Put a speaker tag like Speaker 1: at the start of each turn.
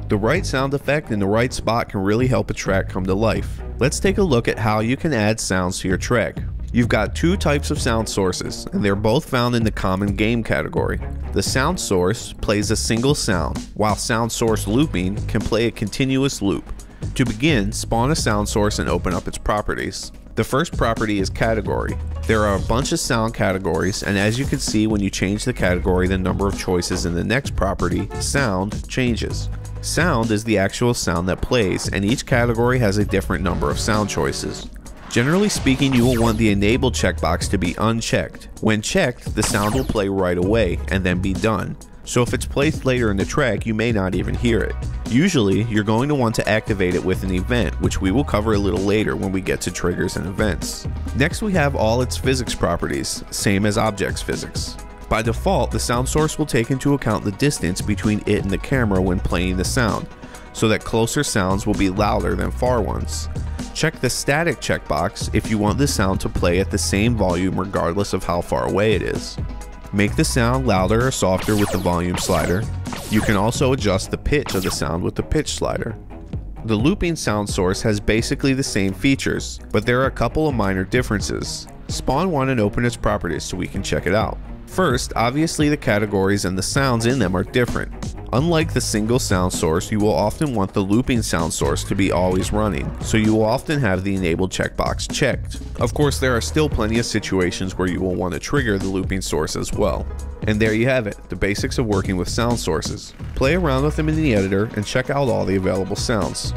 Speaker 1: The right sound effect in the right spot can really help a track come to life. Let's take a look at how you can add sounds to your track. You've got two types of sound sources, and they're both found in the common game category. The sound source plays a single sound, while sound source looping can play a continuous loop. To begin, spawn a sound source and open up its properties. The first property is category. There are a bunch of sound categories, and as you can see, when you change the category, the number of choices in the next property, sound, changes. Sound is the actual sound that plays, and each category has a different number of sound choices. Generally speaking, you will want the enable checkbox to be unchecked. When checked, the sound will play right away and then be done. So if it's placed later in the track, you may not even hear it. Usually, you're going to want to activate it with an event, which we will cover a little later when we get to triggers and events. Next, we have all its physics properties, same as objects physics. By default, the sound source will take into account the distance between it and the camera when playing the sound, so that closer sounds will be louder than far ones. Check the static checkbox if you want the sound to play at the same volume regardless of how far away it is. Make the sound louder or softer with the volume slider. You can also adjust the pitch of the sound with the pitch slider. The looping sound source has basically the same features, but there are a couple of minor differences. Spawn one and open its properties so we can check it out. First, obviously the categories and the sounds in them are different. Unlike the single sound source, you will often want the looping sound source to be always running, so you will often have the enabled checkbox checked. Of course, there are still plenty of situations where you will want to trigger the looping source as well. And there you have it, the basics of working with sound sources. Play around with them in the editor and check out all the available sounds.